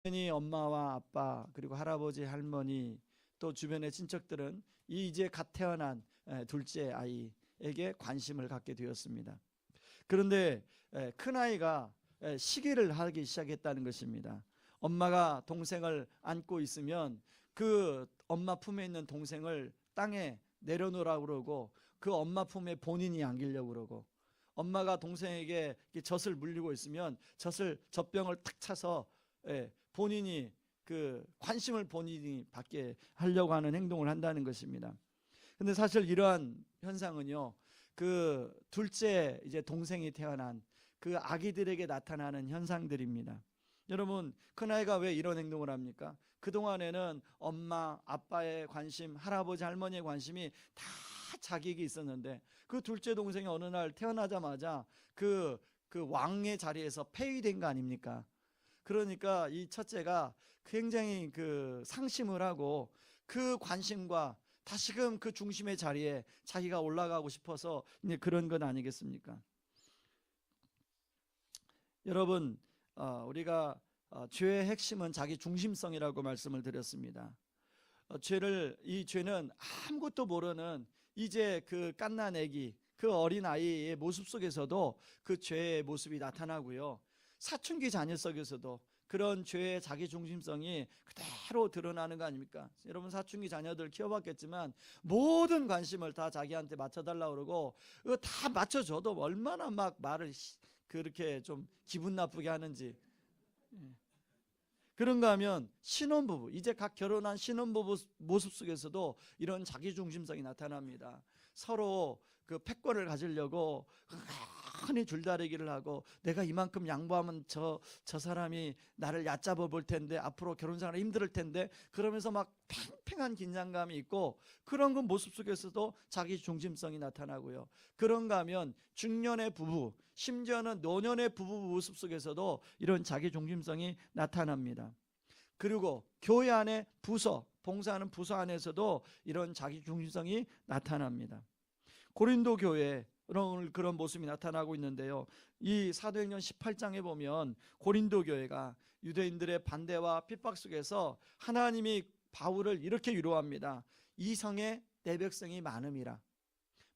당연히 엄마와 아빠 그리고 할아버지 할머니 또 주변의 친척들은 이 이제 갓 태어난 둘째 아이에게 관심을 갖게 되었습니다. 그런데 큰아이가 시기를 하기 시작했다는 것입니다. 엄마가 동생을 안고 있으면 그 엄마 품에 있는 동생을 땅에 내려놓으라고 그러고 그 엄마 품에 본인이 안기려고 그러고, 엄마가 동생에게 젖을 물리고 있으면 젖병을 탁 차서 본인이 그 관심을 본인이 받게 하려고 하는 행동을 한다는 것입니다. 근데 사실 이러한 현상은요, 그 둘째 이제 동생이 태어난 그 아기들에게 나타나는 현상들입니다. 여러분, 큰아이가 왜 이런 행동을 합니까? 그동안에는 엄마 아빠의 관심, 할아버지 할머니의 관심이 다 자기에게 있었는데, 그 둘째 동생이 어느 날 태어나자마자 그 왕의 자리에서 폐위된 거 아닙니까? 그러니까 이 첫째가 굉장히 그 상심을 하고 그 관심과 다시금 그 중심의 자리에 자기가 올라가고 싶어서 이제 그런 것 아니겠습니까? 여러분, 우리가 죄의 핵심은 자기 중심성이라고 말씀을 드렸습니다. 이 죄는 아무것도 모르는 이제 그 갓난 아기, 그 어린 아이의 모습 속에서도 그 죄의 모습이 나타나고요, 사춘기 자녀 속에서도 그런 죄의 자기 중심성이 그대로 드러나는 거 아닙니까? 여러분, 사춘기 자녀들 키워봤겠지만 모든 관심을 다 자기한테 맞춰달라고 그러고, 그거 다 맞춰줘도 얼마나 막 말을 그렇게 좀 기분 나쁘게 하는지. 그런가 하면 신혼부부, 이제 각 결혼한 신혼부부 모습 속에서도 이런 자기중심성이 나타납니다. 서로 그 패권을 가지려고 흔히 줄다리기를 하고, 내가 이만큼 양보하면 저 사람이 나를 얕잡아 볼 텐데, 앞으로 결혼 생활이 힘들 텐데, 그러면서 막 팽팽한 긴장감이 있고, 그런 그 모습 속에서도 자기 중심성이 나타나고요. 그런가 하면 중년의 부부, 심지어는 노년의 부부 모습 속에서도 이런 자기 중심성이 나타납니다. 그리고 교회 안에 부서, 봉사하는 부서 안에서도 이런 자기 중심성이 나타납니다. 고린도 교회 그런 모습이 나타나고 있는데요, 이 사도행전 18장에 보면 고린도 교회가 유대인들의 반대와 핍박 속에서 하나님이 바울을 이렇게 위로합니다. 이 성에 내 백성이 많음이라.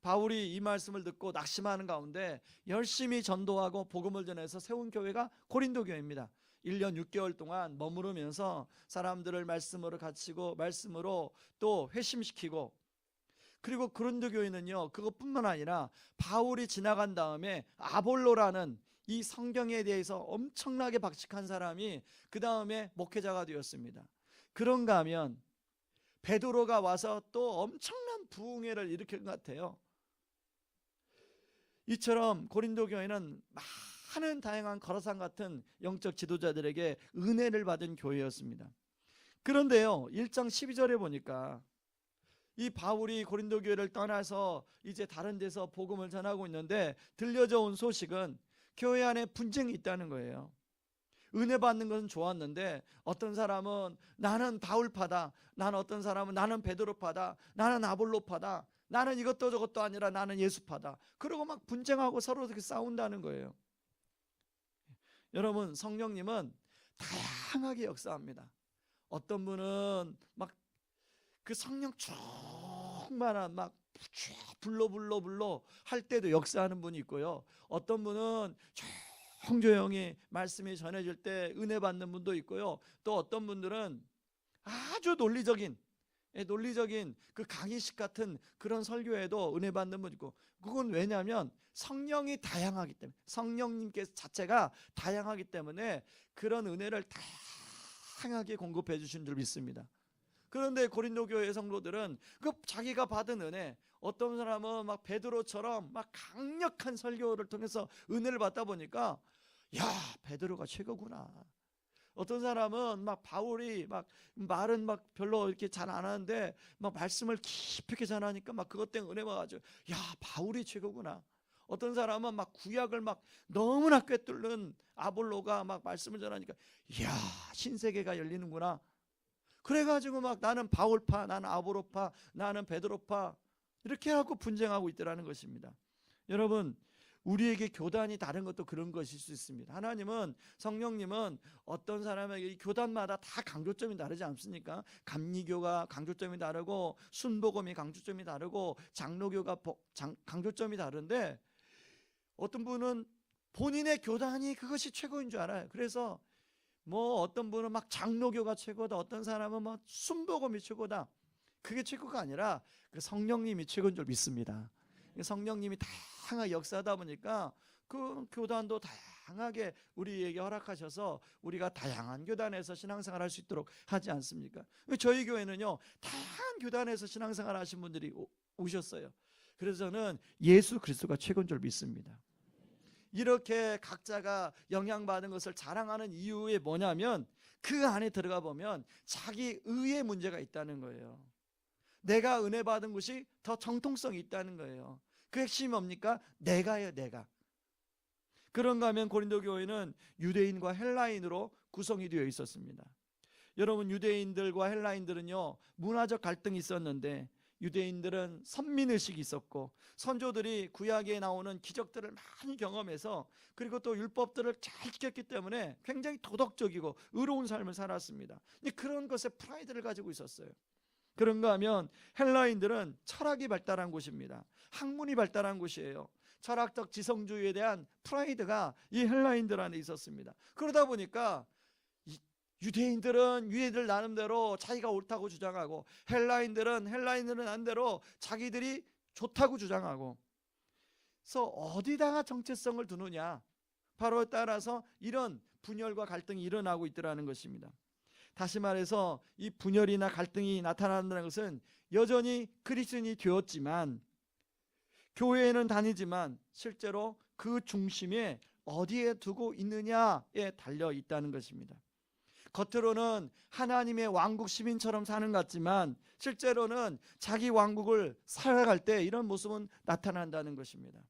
바울이 이 말씀을 듣고 낙심하는 가운데 열심히 전도하고 복음을 전해서 세운 교회가 고린도 교회입니다. 1년 6개월 동안 머무르면서 사람들을 말씀으로 갇히고 말씀으로 또 회심시키고, 그리고 고린도 교회는요, 그것뿐만 아니라 바울이 지나간 다음에 아볼로라는 이 성경에 대해서 엄청나게 박식한 사람이 그 다음에 목회자가 되었습니다. 그런가 하면 베드로가 와서 또 엄청난 부흥회를 일으킨 것 같아요. 이처럼 고린도 교회는 많은 다양한 거라산 같은 영적 지도자들에게 은혜를 받은 교회였습니다. 그런데요, 1장 12절에 보니까 이 바울이 고린도 교회를 떠나서 이제 다른 데서 복음을 전하고 있는데 들려져 온 소식은 교회 안에 분쟁이 있다는 거예요. 은혜 받는 것은 좋았는데 어떤 사람은 나는 바울파다, 어떤 사람은 나는 베드로파다, 나는 아볼로파다, 나는 이것도 저것도 아니라 나는 예수파다, 그러고 막 분쟁하고 서로 이렇게 싸운다는 거예요. 여러분, 성령님은 다양하게 역사합니다. 어떤 분은 막 그 성령 충만한 막 불러 할 때도 역사하는 분이 있고요, 어떤 분은 조용히 말씀이 전해질 때 은혜 받는 분도 있고요, 또 어떤 분들은 아주 논리적인 그 강의식 같은 그런 설교에도 은혜 받는 분 있고, 그건 왜냐하면 성령이 다양하기 때문에, 성령님께서 자체가 다양하기 때문에 그런 은혜를 다양하게 공급해 주신 줄 믿습니다. 그런데 고린도 교회 성도들은 그 자기가 받은 은혜, 어떤 사람은 막 베드로처럼 막 강력한 설교를 통해서 은혜를 받다 보니까 야, 베드로가 최고구나. 어떤 사람은 막 바울이 막 말은 막 별로 이렇게 잘 안 하는데 막 말씀을 깊이 있게 전하니까 막 그것 때문에 은혜 받아가지고 야, 바울이 최고구나. 어떤 사람은 막 구약을 막 너무나 꿰뚫는 아볼로가 막 말씀을 전하니까 이야, 신세계가 열리는구나. 그래가지고 막 나는 바울파, 나는 아볼로파, 나는 베드로파, 이렇게 하고 분쟁하고 있더라는 것입니다. 여러분, 우리에게 교단이 다른 것도 그런 것일 수 있습니다. 하나님은, 성령님은 어떤 사람에게 이 교단마다 다 강조점이 다르지 않습니까? 감리교가 강조점이 다르고, 순복음이 강조점이 다르고, 장로교가 강조점이 다른데, 어떤 분은 본인의 교단이 그것이 최고인 줄 알아요. 그래서 뭐 어떤 분은 막 장로교가 최고다, 어떤 사람은 뭐 순복음이 최고다. 그게 최고가 아니라 그 성령님이 최고인 줄 믿습니다. 성령님이 다양하게 역사하다 보니까 그 교단도 다양하게 우리에게 허락하셔서 우리가 다양한 교단에서 신앙생활 할 수 있도록 하지 않습니까? 저희 교회는요, 다양한 교단에서 신앙생활 하신 분들이 오셨어요. 그래서 저는 예수 그리스도가 최고인 줄 믿습니다. 이렇게 각자가 영향받은 것을 자랑하는 이유에 뭐냐면, 그 안에 들어가 보면 자기 의의 문제가 있다는 거예요. 내가 은혜 받은 것이 더 정통성이 있다는 거예요. 그 핵심이 뭡니까? 내가예요, 내가. 그런가 하면 고린도 교회는 유대인과 헬라인으로 구성이 되어 있었습니다. 여러분, 유대인들과 헬라인들은요, 문화적 갈등이 있었는데, 유대인들은 선민의식이 있었고, 선조들이 구약에 나오는 기적들을 많이 경험해서, 그리고 또 율법들을 잘 지켰기 때문에 굉장히 도덕적이고 의로운 삶을 살았습니다. 그런 것에 프라이드를 가지고 있었어요. 그런가 하면 헬라인들은 철학이 발달한 곳입니다. 학문이 발달한 곳이에요. 철학적 지성주의에 대한 프라이드가 이 헬라인들 안에 있었습니다. 그러다 보니까 유대인들은 유대인들 나름대로 자기가 옳다고 주장하고, 헬라인들은 나름대로 자기들이 좋다고 주장하고, 그래서 어디다가 정체성을 두느냐, 바로 따라서 이런 분열과 갈등이 일어나고 있더라는 것입니다. 다시 말해서 이 분열이나 갈등이 나타난다는 것은 여전히 그리스도인이 되었지만, 교회에는 다니지만 실제로 그 중심에 어디에 두고 있느냐에 달려 있다는 것입니다. 겉으로는 하나님의 왕국 시민처럼 사는 것 같지만 실제로는 자기 왕국을 살아갈 때 이런 모습은 나타난다는 것입니다.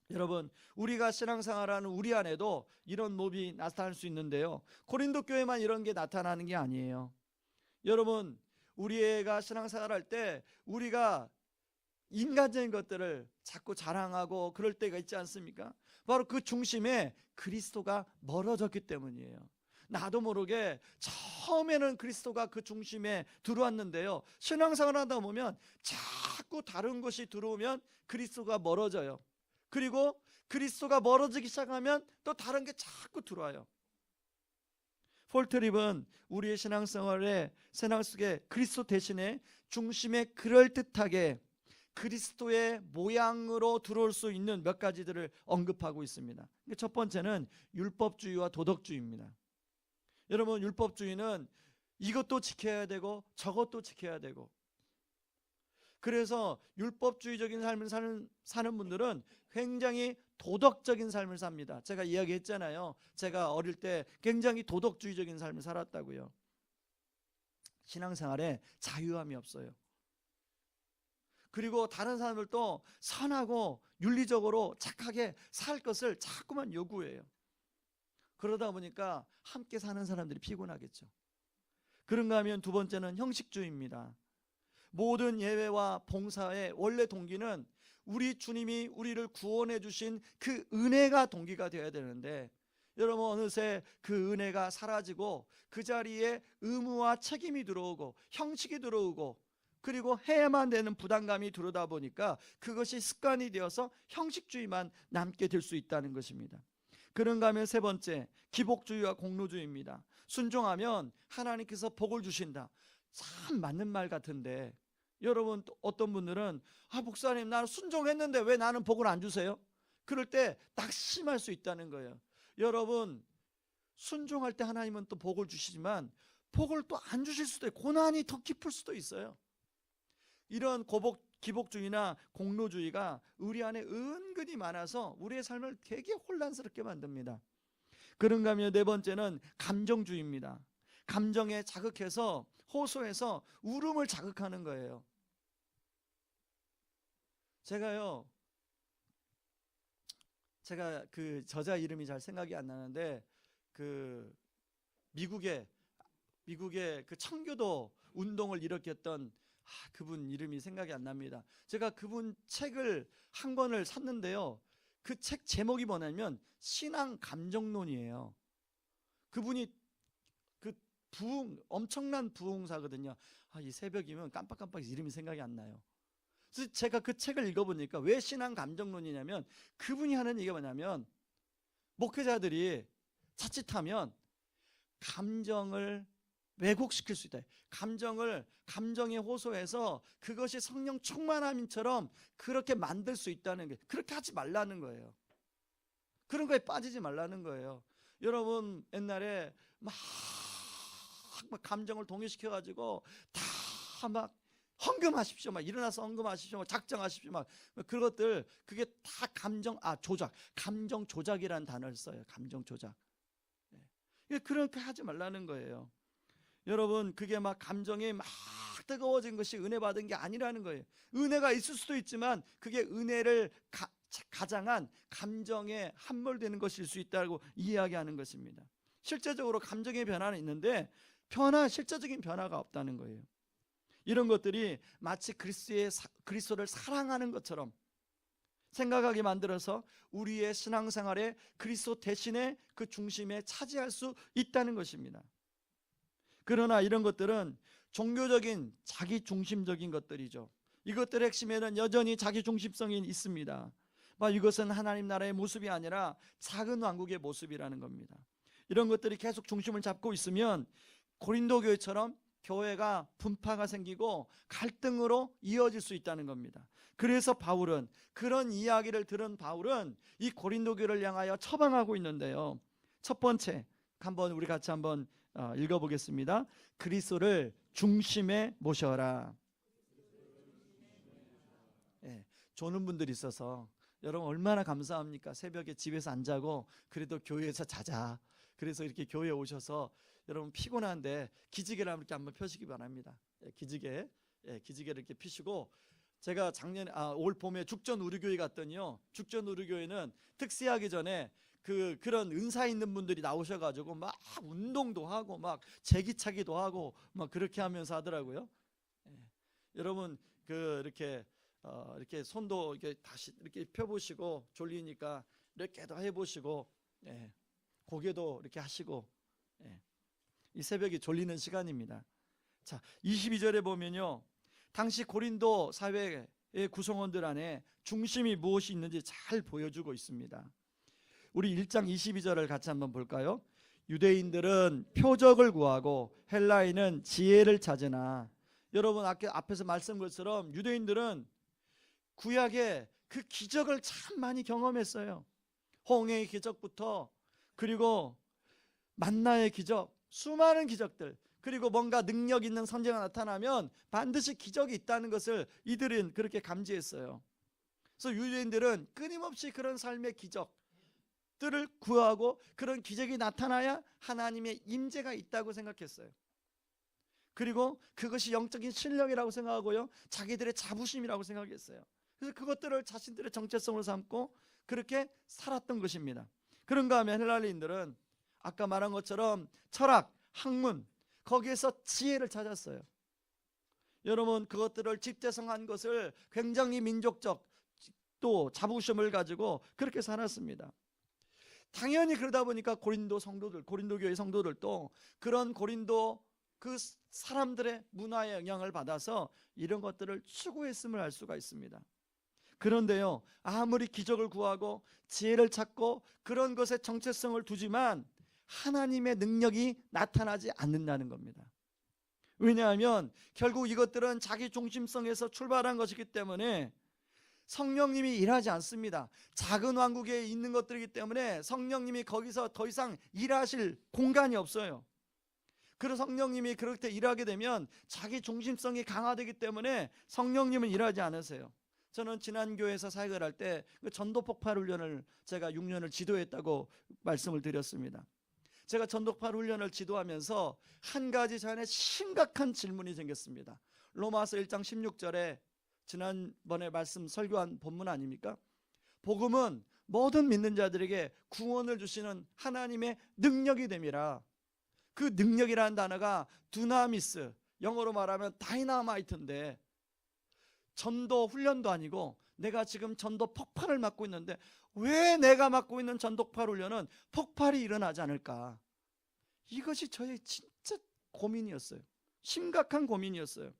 여러분, 우리가 신앙생활하는 우리 안에도 이런 모습이 나타날 수 있는데요, 고린도 교회만 이런 게 나타나는 게 아니에요. 여러분, 우리가 신앙생활할 때 우리가 인간적인 것들을 자꾸 자랑하고 그럴 때가 있지 않습니까? 바로 그 중심에 그리스도가 멀어졌기 때문이에요. 나도 모르게 처음에는 그리스도가 그 중심에 들어왔는데요, 신앙생활 하다 보면 자꾸 다른 것이 들어오면 그리스도가 멀어져요. 그리고 그리스도가 멀어지기 시작하면 또 다른 게 자꾸 들어와요. 폴트립은 우리의 신앙생활에 신앙 속에 그리스도 대신에 중심에 그럴듯하게 그리스도의 모양으로 들어올 수 있는 몇 가지들을 언급하고 있습니다. 첫 번째는 율법주의와 도덕주의입니다. 여러분, 율법주의는 이것도 지켜야 되고 저것도 지켜야 되고, 그래서 율법주의적인 삶을 사는 분들은 굉장히 도덕적인 삶을 삽니다. 제가 이야기했잖아요. 제가 어릴 때 굉장히 도덕주의적인 삶을 살았다고요. 신앙생활에 자유함이 없어요. 그리고 다른 사람들도 선하고 윤리적으로 착하게 살 것을 자꾸만 요구해요. 그러다 보니까 함께 사는 사람들이 피곤하겠죠. 그런가 하면 두 번째는 형식주의입니다. 모든 예배와 봉사의 원래 동기는 우리 주님이 우리를 구원해 주신 그 은혜가 동기가 되어야 되는데, 여러분, 어느새 그 은혜가 사라지고 그 자리에 의무와 책임이 들어오고 형식이 들어오고, 그리고 해야만 되는 부담감이 들어오다 보니까 그것이 습관이 되어서 형식주의만 남게 될 수 있다는 것입니다. 그런가 하면 세 번째, 기복주의와 공로주의입니다. 순종하면 하나님께서 복을 주신다. 참 맞는 말 같은데, 여러분, 어떤 분들은 목사님, 나는 순종했는데 왜 나는 복을 안 주세요? 그럴 때 낙심할 수 있다는 거예요. 여러분, 순종할 때 하나님은 또 복을 주시지만 복을 또 안 주실 수도 있고 고난이 더 깊을 수도 있어요. 이런 기복주의나 공로주의가 우리 안에 은근히 많아서 우리의 삶을 되게 혼란스럽게 만듭니다. 그런가 하면 네 번째는 감정주의입니다. 감정에 자극해서 호소해서 울음을 자극하는 거예요. 제가 그 저자 이름이 잘 생각이 안 나는데, 그 미국의 그 청교도 운동을 일으켰던 그분 이름이 생각이 안 납니다. 제가 그분 책을 한 권을 샀는데요, 그 책 제목이 뭐냐면 신앙 감정론이에요. 그분이 그 엄청난 부흥사거든요. 이 새벽이면 깜빡깜빡 이름이 생각이 안 나요. 그래서 제가 그 책을 읽어보니까 왜 신앙 감정론이냐면, 그분이 하는 얘기가 뭐냐면, 목회자들이 자칫하면 감정을 왜곡시킬 수 있다. 감정에 호소해서 그것이 성령 충만함처럼 그렇게 만들 수 있다는 게, 그렇게 하지 말라는 거예요. 그런 거에 빠지지 말라는 거예요. 여러분 옛날에 막 감정을 동요시켜 가지고 다 막 헌금하십시오, 막 일어나서 헌금하십시오, 막 작정하십시오, 막 그것들, 그게 다 감정 조작이라는 단어를 써요. 감정 조작. 그렇게 하지 말라는 거예요. 여러분, 그게 막 감정이 막 뜨거워진 것이 은혜 받은 게 아니라는 거예요. 은혜가 있을 수도 있지만 그게 은혜를 가장한 감정에 함몰되는 것일 수 있다고 이야기하는 것입니다. 실제적으로 감정의 변화는 있는데 실제적인 변화가 없다는 거예요. 이런 것들이 마치 그리스도를 사랑하는 것처럼 생각하게 만들어서 우리의 신앙생활에 그리스도 대신에 그 중심에 차지할 수 있다는 것입니다. 그러나 이런 것들은 종교적인 자기 중심적인 것들이죠. 이것들의 핵심에는 여전히 자기 중심성이 있습니다. 이것은 하나님 나라의 모습이 아니라 작은 왕국의 모습이라는 겁니다. 이런 것들이 계속 중심을 잡고 있으면 고린도 교회처럼 교회가 분파가 생기고 갈등으로 이어질 수 있다는 겁니다. 그래서 그런 이야기를 들은 바울은 이 고린도 교회를 향하여 처방하고 있는데요. 첫 번째, 우리 같이 한번 읽어보겠습니다. 그리스도를 중심에 모셔라. 조는 분들이 있어서 여러분 얼마나 감사합니까? 새벽에 집에서 안 자고 그래도 교회에서 자자. 그래서 이렇게 교회에 오셔서 여러분 피곤한데 기지개를 이렇게 한번 펴시기 바랍니다. 기지개를 이렇게 피시고, 제가 올 봄에 죽전 우리교회 갔더니요, 죽전 우리교회는 특세하기 전에 그런 은사 있는 분들이 나오셔가지고 막 운동도 하고 막 제기차기도 하고 막 그렇게 하면서 하더라고요. 여러분 이렇게 손도 이렇게 다시 이렇게 펴보시고, 졸리니까 이렇게도 해보시고, 고개도 이렇게 하시고, 이 새벽이 졸리는 시간입니다. 자, 22절에 보면요, 당시 고린도 사회의 구성원들 안에 중심이 무엇이 있는지 잘 보여주고 있습니다. 우리 1장 22절을 같이 한번 볼까요? 유대인들은 표적을 구하고 헬라인은 지혜를 찾으나. 여러분 앞에서 말씀한 것처럼 유대인들은 구약에 그 기적을 참 많이 경험했어요. 홍해의 기적부터, 그리고 만나의 기적, 수많은 기적들, 그리고 뭔가 능력 있는 선지자가 나타나면 반드시 기적이 있다는 것을 이들은 그렇게 감지했어요. 그래서 유대인들은 끊임없이 그런 삶의 기적들을 구하고 그런 기적이 나타나야 하나님의 임재가 있다고 생각했어요. 그리고 그것이 영적인 실력이라고 생각하고요, 자기들의 자부심이라고 생각했어요. 그래서 그것들을 자신들의 정체성으로 삼고 그렇게 살았던 것입니다. 그런가 하면 헬라인들은 아까 말한 것처럼 철학, 학문, 거기에서 지혜를 찾았어요. 여러분, 그것들을 집대성한 것을 굉장히 민족적 또 자부심을 가지고 그렇게 살았습니다. 당연히 그러다 보니까 고린도 교회 성도들도 그런 고린도 그 사람들의 문화의 영향을 받아서 이런 것들을 추구했음을 알 수가 있습니다. 그런데요, 아무리 기적을 구하고 지혜를 찾고 그런 것에 정체성을 두지만 하나님의 능력이 나타나지 않는다는 겁니다. 왜냐하면 결국 이것들은 자기 중심성에서 출발한 것이기 때문에 성령님이 일하지 않습니다. 작은 왕국에 있는 것들이기 때문에 성령님이 거기서 더 이상 일하실 공간이 없어요. 그래서 성령님이 그렇게 일하게 되면 자기 중심성이 강화되기 때문에 성령님은 일하지 않으세요. 저는 지난 교회에서 사역을 할 때 전도 폭발 훈련을 제가 6년을 지도했다고 말씀을 드렸습니다. 제가 전도폭발 훈련을 지도하면서 한 가지 저한테 심각한 질문이 생겼습니다. 로마서 1장 16절에 지난번에 설교한 본문 아닙니까? 복음은 모든 믿는 자들에게 구원을 주시는 하나님의 능력이 됨이라. 그 능력이라는 단어가 두나미스, 영어로 말하면 다이나마이트인데 전도 훈련도 아니고 내가 지금 전도 폭발을 맞고 있는데 왜 내가 맡고 있는 전도파 훈련은 폭발이 일어나지 않을까? 이것이 저의 진짜 고민이었어요. 심각한 고민이었어요.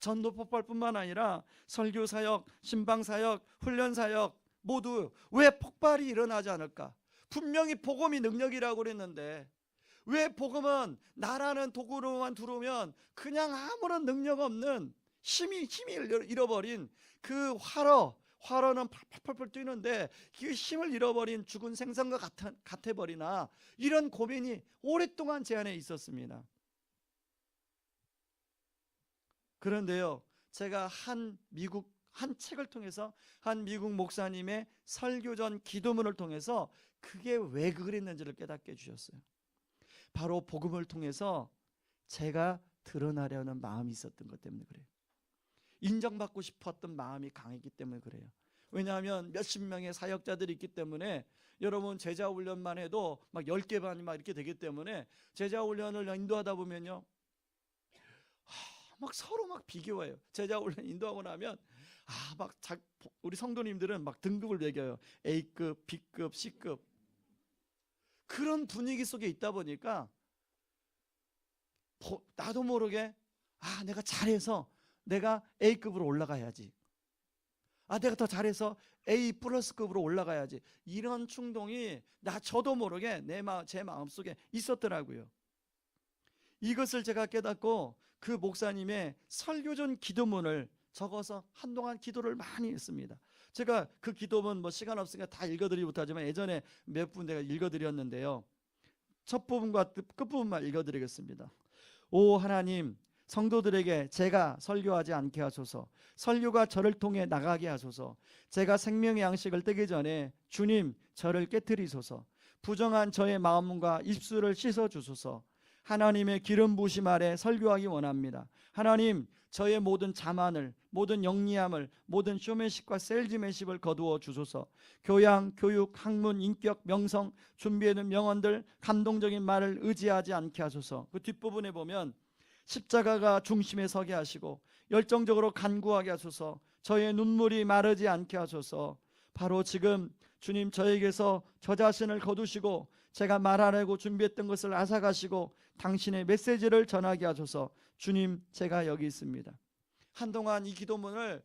전도 폭발뿐만 아니라 설교 사역, 신방 사역, 훈련 사역 모두 왜 폭발이 일어나지 않을까? 분명히 복음이 능력이라고 그랬는데 왜 복음은 나라는 도구로만 들어오면 그냥 아무런 능력 없는 힘을 잃어버린 그 화로는 펄펄펄 뛰는데 그 힘을 잃어버린 죽은 생선과 같아버리나, 이런 고민이 오랫동안 제 안에 있었습니다. 그런데요, 제가 한 책을 통해서, 한 미국 목사님의 설교전 기도문을 통해서 그게 왜 그랬는지를 깨닫게 해주셨어요. 바로 복음을 통해서 제가 드러나려는 마음이 있었던 것 때문에 그래요. 인정받고 싶었던 마음이 강했기 때문에 그래요. 왜냐하면 몇십 명의 사역자들이 있기 때문에, 여러분 제자 훈련만 해도 막 10개 반이 막 이렇게 되기 때문에 제자 훈련을 인도하다 보면요, 막 서로 막 비교해요. 제자 훈련 인도하고 나면 우리 성도님들은 막 등급을 매겨요. A급, B급, C급. 그런 분위기 속에 있다 보니까 나도 모르게 내가 잘해서 내가 A급으로 올라가야지, 내가 더 잘해서 A 플러스급으로 올라가야지, 이런 충동이 저도 모르게 제 마음속에 있었더라고요. 이것을 제가 깨닫고 그 목사님의 설교전 기도문을 적어서 한동안 기도를 많이 했습니다. 제가 그 기도문 시간 없으니까 다 읽어드리지 못하지만 예전에 몇 분 내가 읽어드렸는데요, 첫 부분과 끝부분만 읽어드리겠습니다. 오 하나님, 성도들에게 제가 설교하지 않게 하소서. 설교가 저를 통해 나가게 하소서. 제가 생명의 양식을 뜨기 전에 주님 저를 깨트리소서. 부정한 저의 마음과 입술을 씻어주소서. 하나님의 기름 부으심 아래 설교하기 원합니다. 하나님, 저의 모든 자만을, 모든 영리함을, 모든 쇼맨십과 셀즈맨십을 거두어 주소서. 교양, 교육, 학문, 인격, 명성, 준비해둔 명언들, 감동적인 말을 의지하지 않게 하소서. 그 뒷부분에 보면 십자가가 중심에 서게 하시고 열정적으로 간구하게 하소서. 저의 눈물이 마르지 않게 하소서. 바로 지금 주님, 저에게서 저 자신을 거두시고 제가 말하려고 준비했던 것을 앗아가시고 당신의 메시지를 전하게 하소서. 주님, 제가 여기 있습니다. 한동안 이 기도문을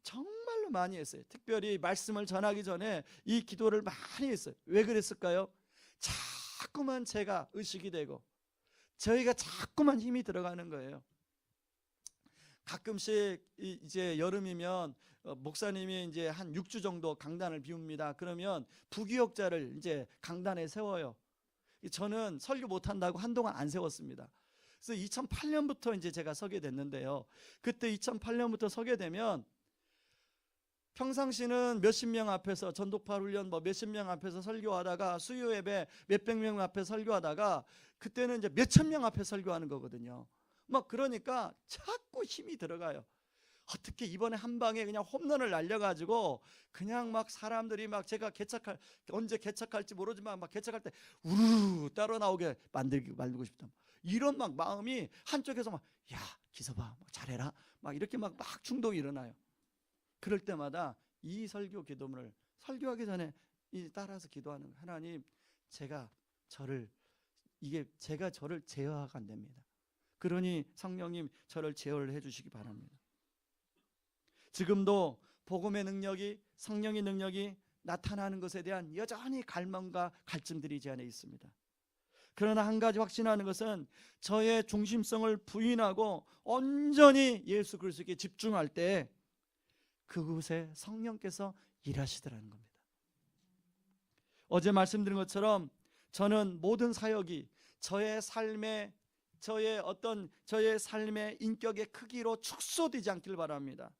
정말로 많이 했어요. 특별히 말씀을 전하기 전에 이 기도를 많이 했어요. 왜 그랬을까요? 자꾸만 제가 의식이 되고 저희가 자꾸만 힘이 들어가는 거예요. 가끔씩 이제 여름이면 목사님이 이제 한 6주 정도 강단을 비웁니다. 그러면 부교역자를 이제 강단에 세워요. 저는 설교 못한다고 한동안 안 세웠습니다. 그래서 2008년부터 이제 제가 서게 됐는데요, 그때 2008년부터 서게 되면 평상시는 몇십 명 앞에서 전도파 훈련 몇십 명 앞에서 설교하다가, 수요 예배 몇백 명 앞에 설교하다가, 그때는 이제 몇천 명 앞에 설교하는 거거든요. 그러니까 자꾸 힘이 들어가요. 어떻게 이번에 한 방에 그냥 홈런을 날려가지고 그냥 사람들이 제가 언제 개척할지 모르지만 개척할 때 우르르 따라 나오게 만들고 싶다, 이런 마음이 한쪽에서 야 기서봐 잘해라 이렇게 막 충동이 일어나요. 그럴 때마다 이 설교 기도문을 설교하기 전에 따라서 기도하는 거예요. 하나님, 제가 저를 제어하가 안 됩니다. 그러니 성령님 저를 제어를 해주시기 바랍니다. 지금도 복음의 능력이, 성령의 능력이 나타나는 것에 대한 여전히 갈망과 갈증들이 제 안에 있습니다. 그러나 한 가지 확신하는 것은 저의 중심성을 부인하고 온전히 예수 그리스도께 집중할 때 그곳에 성령께서 일하시더라는 겁니다. 어제 말씀드린 것처럼 저는 모든 사역이 저의 삶의 인격의 크기로 축소되지 않길 바랍니다.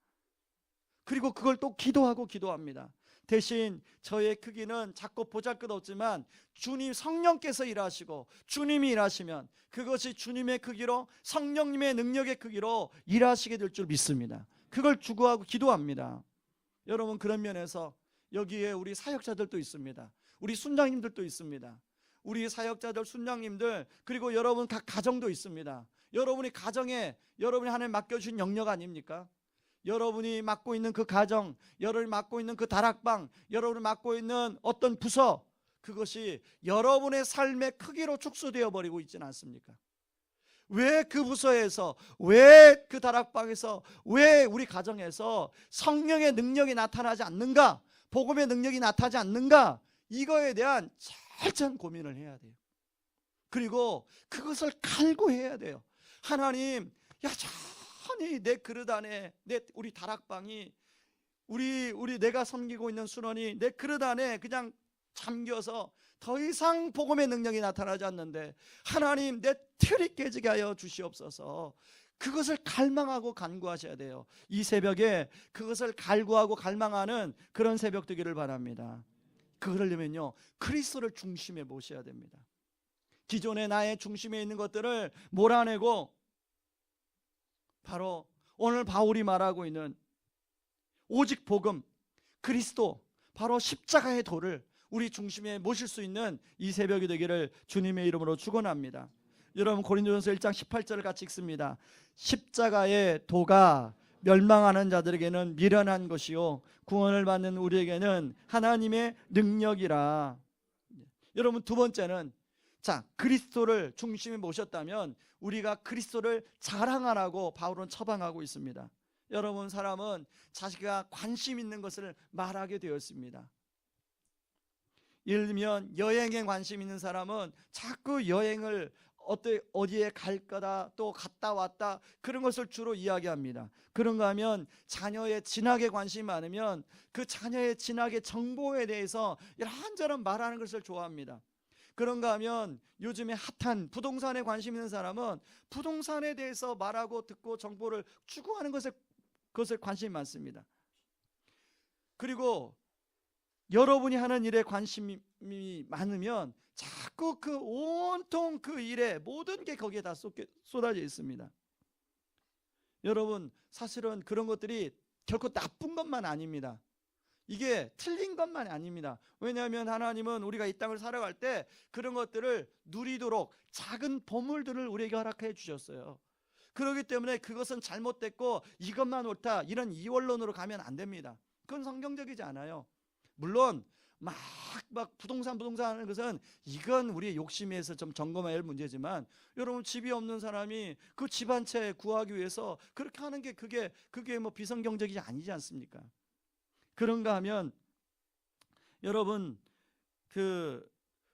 그리고 그걸 또 기도합니다. 대신 저의 크기는 작고 보잘것없지만 주님 성령께서 일하시고 주님이 일하시면 그것이 주님의 크기로, 성령님의 능력의 크기로 일하시게 될 줄 믿습니다. 그걸 추구하고 기도합니다. 여러분, 그런 면에서 여기에 우리 사역자들도 있습니다. 우리 순장님들도 있습니다. 우리 사역자들, 순장님들, 그리고 여러분 각 가정도 있습니다. 여러분이 가정에 여러분이 하나님 맡겨주신 영역 아닙니까? 여러분이 맡고 있는 그 가정, 여러분이 맡고 있는 그 다락방, 여러분이 맡고 있는 어떤 부서, 그것이 여러분의 삶의 크기로 축소되어 버리고 있지는 않습니까? 왜 그 부서에서, 왜 그 다락방에서, 왜 우리 가정에서 성령의 능력이 나타나지 않는가? 복음의 능력이 나타나지 않는가? 이거에 대한 철저한 고민을 해야 돼요. 그리고 그것을 갈구해야 돼요. 하나님, 여전히 내 그릇 안에, 우리 다락방이, 우리 내가 섬기고 있는 순원이 내 그릇 안에 그냥 잠겨서 더 이상 복음의 능력이 나타나지 않는데, 하나님, 내 틀이 깨지게 하여 주시옵소서. 그것을 갈망하고 간구하셔야 돼요. 이 새벽에 그것을 갈구하고 갈망하는 그런 새벽 되기를 바랍니다. 그러려면요, 그리스도를 중심에 모셔야 됩니다. 기존의 나의 중심에 있는 것들을 몰아내고, 바로 오늘 바울이 말하고 있는 오직 복음, 그리스도, 바로 십자가의 도를 우리 중심에 모실 수 있는 이 새벽이 되기를 주님의 이름으로 축원합니다. 여러분, 고린도전서 1장 18절을 같이 읽습니다. 십자가의 도가 멸망하는 자들에게는 미련한 것이요 구원을 받는 우리에게는 하나님의 능력이라. 여러분, 두 번째는, 자, 그리스도를 중심에 모셨다면 우리가 그리스도를 자랑하라고 바울은 처방하고 있습니다. 여러분, 사람은 자기가 관심 있는 것을 말하게 되었습니다. 예를 들면 여행에 관심 있는 사람은 자꾸 여행을 어디에 갈 거다, 또 갔다 왔다, 그런 것을 주로 이야기합니다. 그런가 하면 자녀의 진학에 관심이 많으면 그 자녀의 진학의 정보에 대해서 이런저런 말하는 것을 좋아합니다. 그런가 하면 요즘에 핫한 부동산에 관심 있는 사람은 부동산에 대해서 말하고 듣고 정보를 추구하는 그것에 관심이 많습니다. 그리고 여러분이 하는 일에 관심이 많으면 자꾸 그 온통 그 일에 모든 게 거기에 다 쏟아져 있습니다. 여러분, 사실은 그런 것들이 결코 나쁜 것만 아닙니다. 이게 틀린 것만 아닙니다. 왜냐하면 하나님은 우리가 이 땅을 살아갈 때 그런 것들을 누리도록 작은 보물들을 우리에게 허락해 주셨어요. 그렇기 때문에 그것은 잘못됐고 이것만 옳다, 이런 이원론으로 가면 안 됩니다. 그건 성경적이지 않아요. 물론 막 부동산 하는 것은 이건 우리의 욕심에서 좀 점검해야 할 문제지만, 여러분, 집이 없는 사람이 그 집 한 채 구하기 위해서 그렇게 하는 게 그게 뭐 비성경적이지 아니지 않습니까? 그런가 하면 여러분,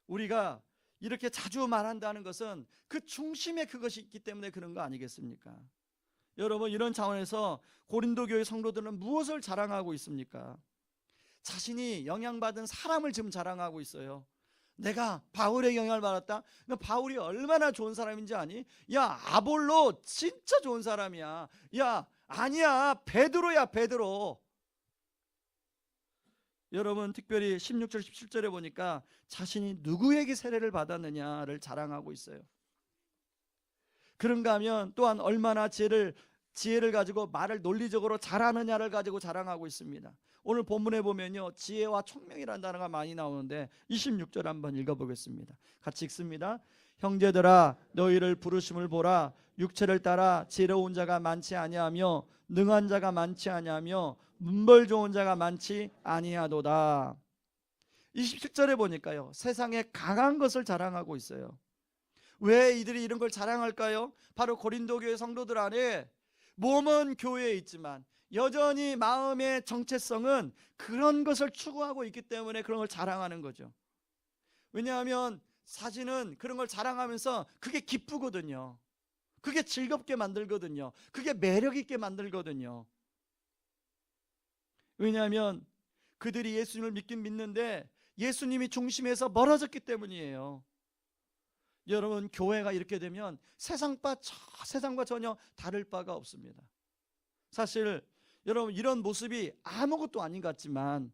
우리가 이렇게 자주 말한다는 것은 그 중심에 그것이 있기 때문에 그런 거 아니겠습니까? 여러분, 이런 차원에서 고린도 교회 성도들은 무엇을 자랑하고 있습니까? 자신이 영향받은 사람을 지금 자랑하고 있어요. 내가 바울의 영향을 받았다. 너 바울이 얼마나 좋은 사람인지 아니? 야, 아볼로 진짜 좋은 사람이야. 야, 아니야, 베드로야, 베드로. 여러분, 특별히 16절 17절에 보니까 자신이 누구에게 세례를 받았느냐를 자랑하고 있어요. 그런가 하면 또한 얼마나 지혜를 가지고 말을 논리적으로 잘하느냐를 가지고 자랑하고 있습니다. 오늘 본문에 보면요, 지혜와 총명이라는 단어가 많이 나오는데 26절 한번 읽어보겠습니다. 같이 읽습니다. 형제들아, 너희를 부르심을 보라. 육체를 따라 지혜로운 자가 많지 아니하며 능한 자가 많지 아니하며 문벌 좋은 자가 많지 아니하도다. 27절에 보니까요, 세상에 강한 것을 자랑하고 있어요. 왜 이들이 이런 걸 자랑할까요? 바로 고린도 교회 성도들 안에 몸은 교회에 있지만 여전히 마음의 정체성은 그런 것을 추구하고 있기 때문에 그런 걸 자랑하는 거죠. 왜냐하면 사실은 그런 걸 자랑하면서 그게 기쁘거든요. 그게 즐겁게 만들거든요. 그게 매력 있게 만들거든요. 왜냐하면 그들이 예수님을 믿긴 믿는데 예수님이 중심에서 멀어졌기 때문이에요. 여러분, 교회가 이렇게 되면 세상과 전혀 다를 바가 없습니다. 사실 여러분, 이런 모습이 아무것도 아닌 것 같지만,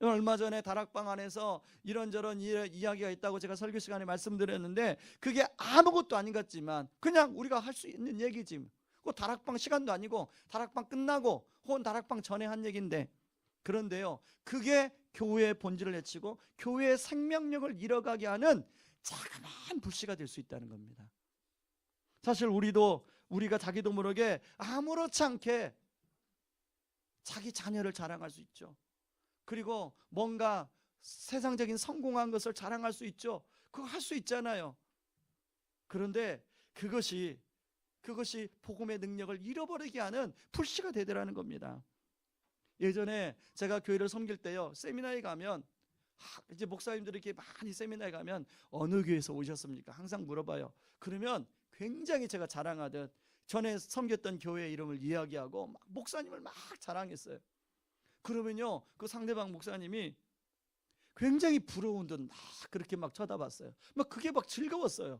얼마 전에 다락방 안에서 이런저런 이야기가 있다고 제가 설교 시간에 말씀드렸는데, 그게 아무것도 아닌 것 같지만 그냥 우리가 할 수 있는 얘기지. 그 다락방 시간도 아니고 다락방 끝나고 혹은 다락방 전에 한 얘기인데, 그런데요, 그게 교회의 본질을 해치고 교회의 생명력을 잃어가게 하는 자그마한 불씨가 될 수 있다는 겁니다. 사실 우리가 자기도 모르게 아무렇지 않게 자기 자녀를 자랑할 수 있죠. 그리고 뭔가 세상적인 성공한 것을 자랑할 수 있죠. 그거 할 수 있잖아요. 그런데 그것이 복음의 능력을 잃어버리게 하는 불씨가 되더라는 겁니다. 예전에 제가 교회를 섬길 때요, 세미나에 가면 이제 목사님들이 이렇게 많이 세미나에 가면 어느 교회에서 오셨습니까? 항상 물어봐요. 그러면 굉장히 제가 자랑하듯 전에 섬겼던 교회 이름을 이야기하고 막 목사님을 막 자랑했어요. 그러면요, 그 상대방 목사님이 굉장히 부러운 듯 막 그렇게 막 쳐다봤어요. 막 그게 막 즐거웠어요.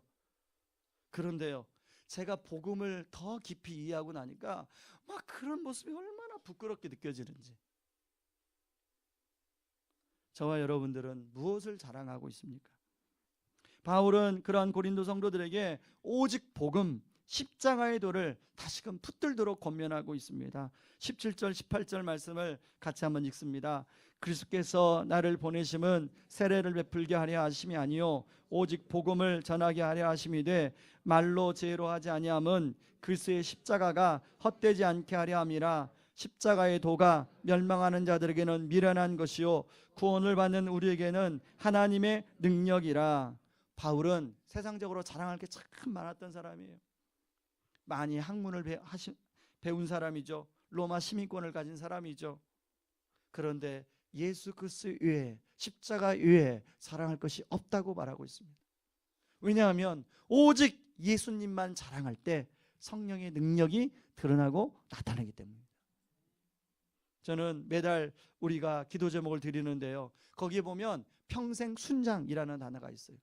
그런데요, 제가 복음을 더 깊이 이해하고 나니까 막 그런 모습이 얼마나 부끄럽게 느껴지는지. 저와 여러분들은 무엇을 자랑하고 있습니까? 바울은 그러한 고린도 성도들에게 오직 복음, 십자가의 도를 다시금 붙들도록 권면하고 있습니다. 17절 18절 말씀을 같이 한번 읽습니다. 그리스도께서 나를 보내심은 세례를 베풀게 하려 하심이 아니요 오직 복음을 전하게 하려 하심이되 말로 지혜로 하지 아니함은 그리스도의 십자가가 헛되지 않게 하려 함이라. 십자가의 도가 멸망하는 자들에게는 미련한 것이요 구원을 받는 우리에게는 하나님의 능력이라. 바울은 세상적으로 자랑할 게 참 많았던 사람이에요. 많이 학문을 배운 사람이죠. 로마 시민권을 가진 사람이죠. 그런데 예수 그리스도 외에, 십자가 외에 사랑할 것이 없다고 말하고 있습니다. 왜냐하면 오직 예수님만 자랑할 때 성령의 능력이 드러나고 나타나기 때문입니다. 저는 매달 우리가 기도 제목을 드리는데요, 거기에 보면 평생 순장이라는 단어가 있어요.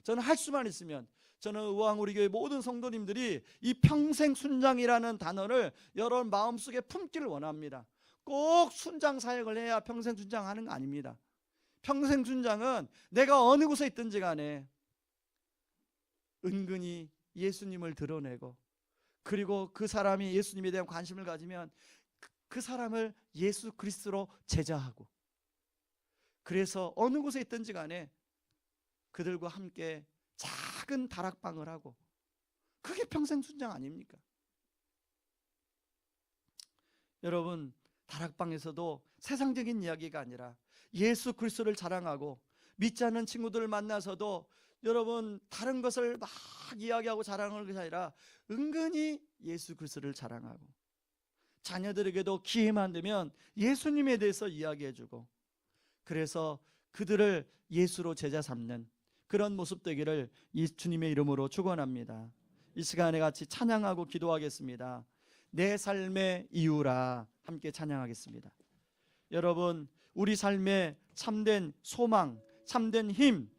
저는 할 수만 있으면, 저는 의왕 우리 교회 모든 성도님들이 이 평생 순장이라는 단어를 여러분 마음속에 품기를 원합니다. 꼭 순장 사역을 해야 평생 순장하는 거 아닙니다. 평생 순장은 내가 어느 곳에 있든지 간에 은근히 예수님을 드러내고, 그리고 그 사람이 예수님에 대한 관심을 가지면 그 사람을 예수 그리스도로 제자하고, 그래서 어느 곳에 있든지 간에 그들과 함께 작은 다락방을 하고, 그게 평생 순장 아닙니까? 여러분, 다락방에서도 세상적인 이야기가 아니라 예수 그리스도를 자랑하고, 믿지 않는 친구들을 만나서도 여러분 다른 것을 막 이야기하고 자랑하는 것이 아니라 은근히 예수 그리스도를 자랑하고, 자녀들에게도 기회만 되면 예수님에 대해서 이야기해주고, 그래서 그들을 예수로 제자 삼는 그런 모습 되기를 예수님의 이름으로 축원합니다. 이 시간에 같이 찬양하고 기도하겠습니다. 내 삶의 이유라 함께 찬양하겠습니다. 여러분, 우리 삶에 참된 소망, 참된 힘,